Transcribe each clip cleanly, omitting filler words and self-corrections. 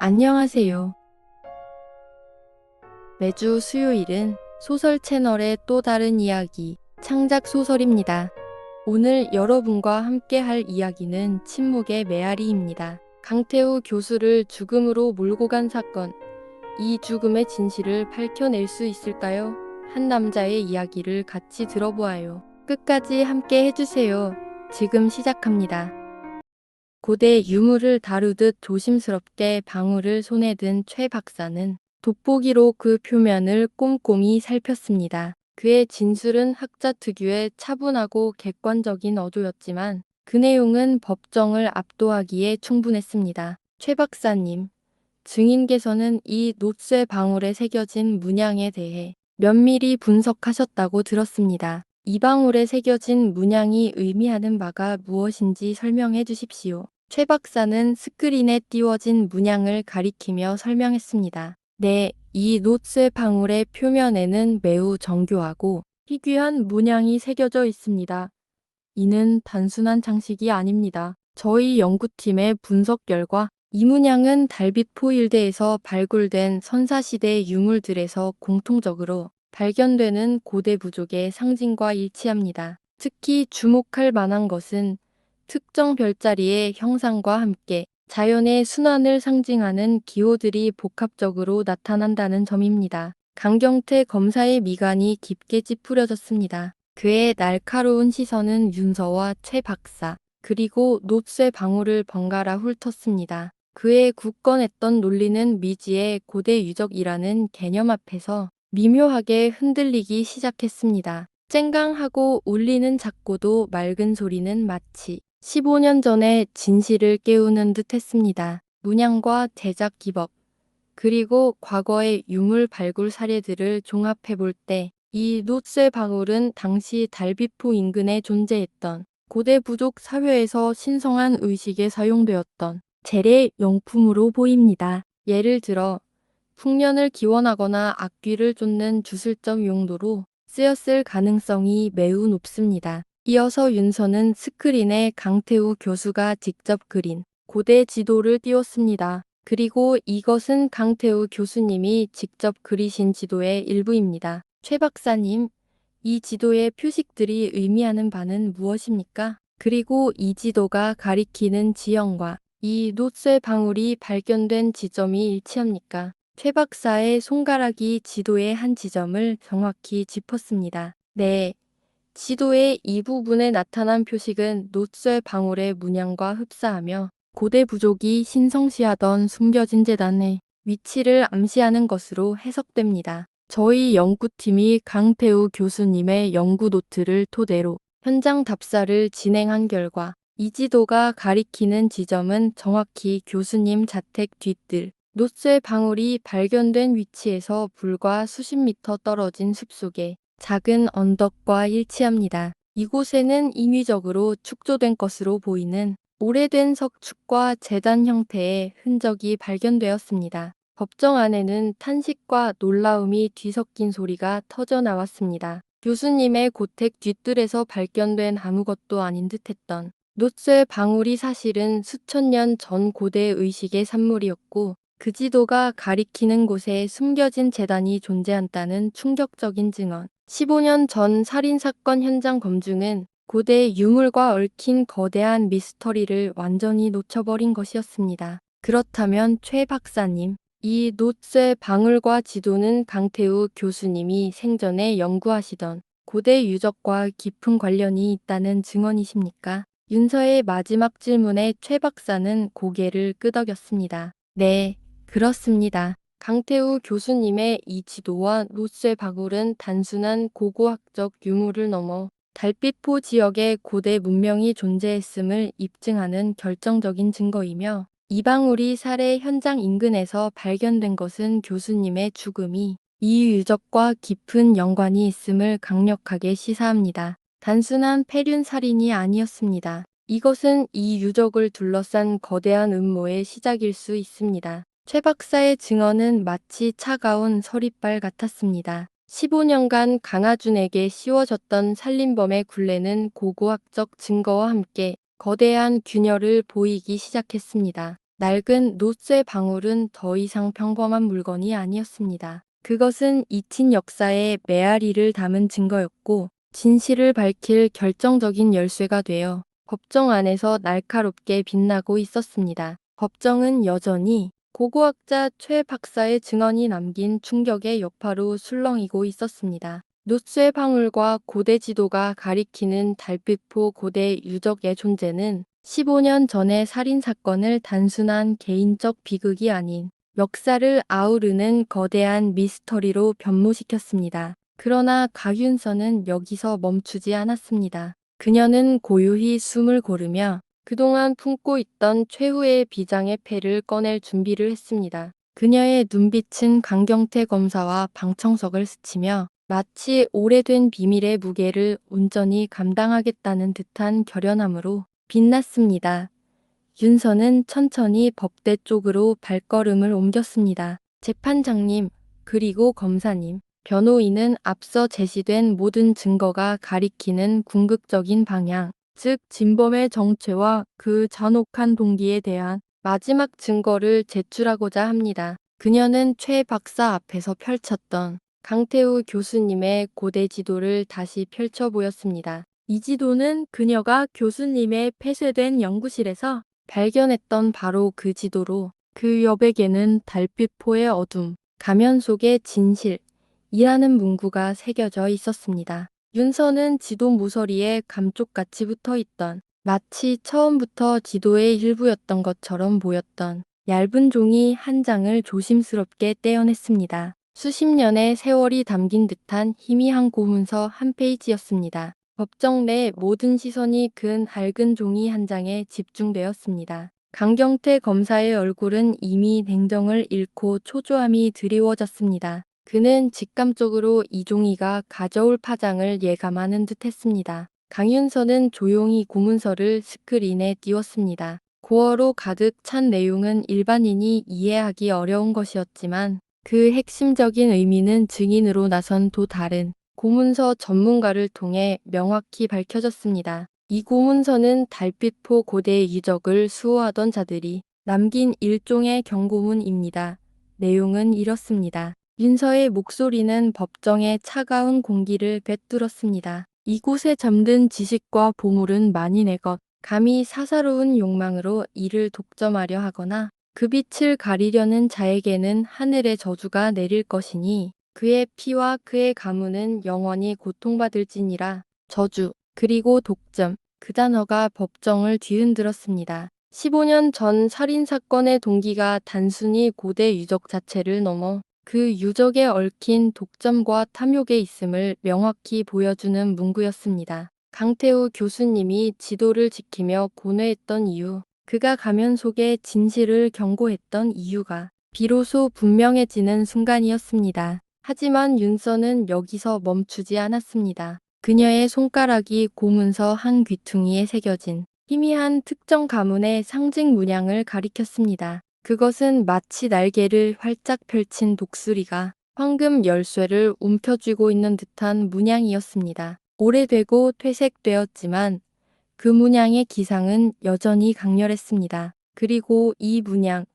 안녕하세요. 매주 수요일은 소설 채널의 또 다른 이야기, 창작 소설입니다. 오늘 여러분과 함께 할 이야기는 침묵의 메아리입니다. 강태우 교수를 죽음으로 몰고 간 사건. 이 죽음의 진실을 밝혀낼 수 있을까요? 한 남자의 이야기를 같이 들어보아요. 끝까지 함께 해주세요. 지금 시작합니다. 고대 유물을 다루듯 조심스럽게 방울을 손에 든 최 박사는 돋보기로 그 표면을 꼼꼼히 살폈습니다. 그의 진술은 학자 특유의 차분하고 객관적인 어조였지만 그 내용은 법정을 압도하기에 충분했습니다. 최 박사님, 증인께서는 이 놋쇠 방울에 새겨진 문양에 대해 면밀히 분석하셨다고 들었습니다. 이 방울에 새겨진 문양이 의미하는 바가 무엇인지 설명해 주십시오. 최 박사는 스크린에 띄워진 문양을 가리키며 설명했습니다. 네, 이 놋쇠 방울의 표면에는 매우 정교하고 희귀한 문양이 새겨져 있습니다. 이는 단순한 장식이 아닙니다. 저희 연구팀의 분석 결과 이 문양은 달빛포 일대에서 발굴된 선사시대 유물들에서 공통적으로 발견되는 고대 부족의 상징과 일치합니다. 특히 주목할 만한 것은 특정 별자리의 형상과 함께 자연의 순환을 상징하는 기호들이 복합적으로 나타난다는 점입니다. 강경태 검사의 미간이 깊게 찌푸려졌습니다. 그의 날카로운 시선은 윤서와 최 박사, 그리고 놋쇠 방울을 번갈아 훑었습니다. 그의 굳건했던 논리는 미지의 고대 유적이라는 개념 앞에서 미묘하게 흔들리기 시작했습니다. 쨍강하고 울리는 작고도 맑은 소리는 마치 15년 전의 진실을 깨우는 듯 했습니다. 문양과 제작 기법, 그리고 과거의 유물 발굴 사례들을 종합해 볼 때 이 놋쇠 방울은 당시 달비포 인근에 존재했던 고대 부족 사회에서 신성한 의식에 사용되었던 재래 용품으로 보입니다. 예를 들어 풍년을 기원하거나 악귀를 쫓는 주술적 용도로 쓰였을 가능성이 매우 높습니다. 이어서 윤서는 스크린에 강태우 교수가 직접 그린 고대 지도를 띄웠습니다. 그리고 이것은 강태우 교수님이 직접 그리신 지도의 일부입니다. 최 박사님, 이 지도의 표식들이 의미하는 바는 무엇입니까? 그리고 이 지도가 가리키는 지형과 이 놋쇠 방울이 발견된 지점이 일치합니까? 최 박사의 손가락이 지도의 한 지점을 정확히 짚었습니다. 네, 지도의 이 부분에 나타난 표식은 놋쇠 방울의 문양과 흡사하며 고대 부족이 신성시하던 숨겨진 재단의 위치를 암시하는 것으로 해석됩니다. 저희 연구팀이 강태우 교수님의 연구 노트를 토대로 현장 답사를 진행한 결과 이 지도가 가리키는 지점은 정확히 교수님 자택 뒤뜰 놋쇠 방울이 발견된 위치에서 불과 수십 미터 떨어진 숲속의 작은 언덕과 일치합니다. 이곳에는 인위적으로 축조된 것으로 보이는 오래된 석축과 제단 형태의 흔적이 발견되었습니다. 법정 안에는 탄식과 놀라움이 뒤섞인 소리가 터져 나왔습니다. 교수님의 고택 뒤뜰에서 발견된 아무것도 아닌 듯했던 놋쇠 방울이 사실은 수천 년 전 고대 의식의 산물이었고 그 지도가 가리키는 곳에 숨겨진 재단이 존재한다는 충격적인 증언. 15년 전 살인사건 현장 검증은 고대 유물과 얽힌 거대한 미스터리를 완전히 놓쳐버린 것이었습니다. 그렇다면 최 박사님, 이 놋쇠 방울과 지도는 강태우 교수님이 생전에 연구하시던 고대 유적과 깊은 관련이 있다는 증언이십니까? 윤서의 마지막 질문에 최 박사는 고개를 끄덕였습니다. 네, 그렇습니다. 강태우 교수님의 이 지도와 놋쇠 방울은 단순한 고고학적 유물을 넘어 달빛포 지역에 고대 문명이 존재했음을 입증하는 결정적인 증거이며 이 방울이 살해 현장 인근에서 발견된 것은 교수님의 죽음이 이 유적과 깊은 연관이 있음을 강력하게 시사합니다. 단순한 폐륜 살인이 아니었습니다. 이것은 이 유적을 둘러싼 거대한 음모의 시작일 수 있습니다. 최 박사의 증언은 마치 차가운 서리발 같았습니다. 15년간 강하준에게 씌워졌던 살인범의 굴레는 고고학적 증거와 함께 거대한 균열을 보이기 시작했습니다. 낡은 놋쇠 방울은 더 이상 평범한 물건이 아니었습니다. 그것은 잊힌 역사의 메아리를 담은 증거였고 진실을 밝힐 결정적인 열쇠가 되어 법정 안에서 날카롭게 빛나고 있었습니다. 법정은 여전히 고고학자 최 박사의 증언이 남긴 충격의 여파로 술렁이고 있었습니다. 놋쇠 방울과 고대 지도가 가리키는 달빛포 고대 유적의 존재는 15년 전의 살인사건을 단순한 개인적 비극이 아닌 역사를 아우르는 거대한 미스터리로 변모시켰습니다. 그러나 강윤서는 여기서 멈추지 않았습니다. 그녀는 고요히 숨을 고르며 그동안 품고 있던 최후의 비장의 패를 꺼낼 준비를 했습니다. 그녀의 눈빛은 강경태 검사와 방청석을 스치며 마치 오래된 비밀의 무게를 온전히 감당하겠다는 듯한 결연함으로 빛났습니다. 윤서는 천천히 법대 쪽으로 발걸음을 옮겼습니다. 재판장님, 그리고 검사님, 변호인은 앞서 제시된 모든 증거가 가리키는 궁극적인 방향, 즉 진범의 정체와 그 잔혹한 동기에 대한 마지막 증거를 제출하고자 합니다. 그녀는 최 박사 앞에서 펼쳤던 강태우 교수님의 고대 지도를 다시 펼쳐 보였습니다. 이 지도는 그녀가 교수님의 폐쇄된 연구실에서 발견했던 바로 그 지도로 그 여백에는 달빛포의 어둠, 가면 속의 진실이라는 문구가 새겨져 있었습니다. 윤서는 지도 모서리에 감쪽같이 붙어 있던 마치 처음부터 지도의 일부였던 것처럼 보였던 얇은 종이 한 장을 조심스럽게 떼어냈습니다. 수십 년의 세월이 담긴 듯한 희미한 고문서 한 페이지였습니다. 법정 내 모든 시선이 그 낡은 종이 한 장에 집중되었습니다. 강경태 검사의 얼굴은 이미 냉정을 잃고 초조함이 드리워졌습니다. 그는 직감적으로 이종희가 가져올 파장을 예감하는 듯 했습니다. 강윤서는 조용히 고문서를 스크린에 띄웠습니다. 고어로 가득 찬 내용은 일반인이 이해하기 어려운 것이었지만 그 핵심적인 의미는 증인으로 나선 또 다른 고문서 전문가를 통해 명확히 밝혀졌습니다. 이 고문서는 달빛포 고대 유적을 수호하던 자들이 남긴 일종의 경고문입니다. 내용은 이렇습니다. 윤서의 목소리는 법정의 차가운 공기를 배뚫었습니다. 이곳에 잠든 지식과 보물은 만인의 것, 감히 사사로운 욕망으로 이를 독점하려 하거나 그 빛을 가리려는 자에게는 하늘의 저주가 내릴 것이니 그의 피와 그의 가문은 영원히 고통받을지니라. 저주, 그리고 독점, 그 단어가 법정을 뒤흔들었습니다. 15년 전 살인사건의 동기가 단순히 고대 유적 자체를 넘어 그 유적에 얽힌 독점과 탐욕에 있음을 명확히 보여주는 문구였습니다. 강태우 교수님이 지도를 지키며 고뇌했던 이유, 그가 가면 속의 진실을 경고했던 이유가 비로소 분명해지는 순간이었습니다. 하지만 윤서는 여기서 멈추지 않았습니다. 그녀의 손가락이 고문서 한 귀퉁이에 새겨진 희미한 특정 가문의 상징 문양을 가리켰습니다. 그것은 마치 날개를 활짝 펼친 독수리가 황금 열쇠를 움켜쥐고 있는 듯한 문양이었습니다. 오래되고 퇴색되었지만 그 문양의 기상은 여전히 강렬했습니다. 그리고 이 문양,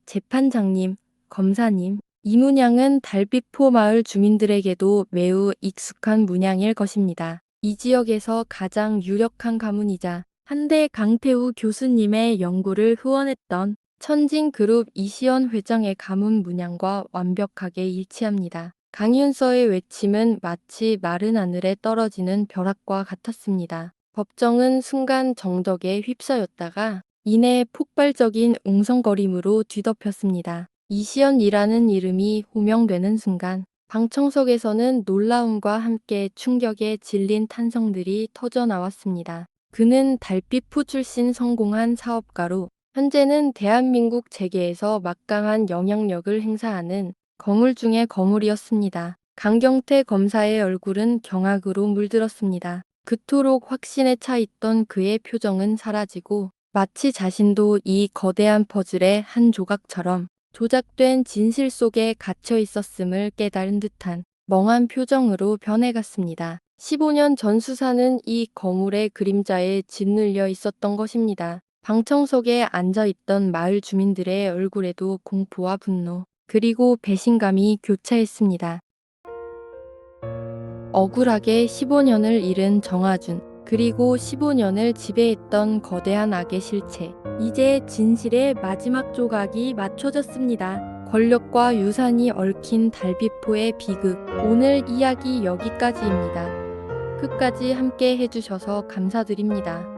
재판장님, 검사님, 이 문양은 달빛포 마을 주민들에게도 매우 익숙한 문양일 것입니다. 이 지역에서 가장 유력한 가문이자 한때 강태우 교수님의 연구를 후원했던 천진그룹 이시연 회장의 가문 문양과 완벽하게 일치합니다. 강윤서의 외침은 마치 마른 하늘에 떨어지는 벼락과 같았습니다. 법정은 순간 정적에 휩싸였다가 이내 폭발적인 웅성거림으로 뒤덮였습니다. 이시연이라는 이름이 호명되는 순간 방청석에서는 놀라움과 함께 충격에 질린 탄성들이 터져나왔습니다. 그는 달빛포 출신 성공한 사업가로 현재는 대한민국 재계에서 막강한 영향력을 행사하는 거물 중의 거물이었습니다. 강경태 검사의 얼굴은 경악으로 물들었습니다. 그토록 확신에 차 있던 그의 표정은 사라지고 마치 자신도 이 거대한 퍼즐의 한 조각처럼 조작된 진실 속에 갇혀 있었음을 깨달은 듯한 멍한 표정으로 변해갔습니다. 15년 전 수사는 이 거물의 그림자에 짓눌려 있었던 것입니다. 방청석에 앉아있던 마을 주민들의 얼굴에도 공포와 분노, 그리고 배신감이 교차했습니다. 억울하게 15년을 잃은 정아준, 그리고 15년을 지배했던 거대한 악의 실체. 이제 진실의 마지막 조각이 맞춰졌습니다. 권력과 유산이 얽힌 달비포의 비극. 오늘 이야기 여기까지입니다. 끝까지 함께 해주셔서 감사드립니다.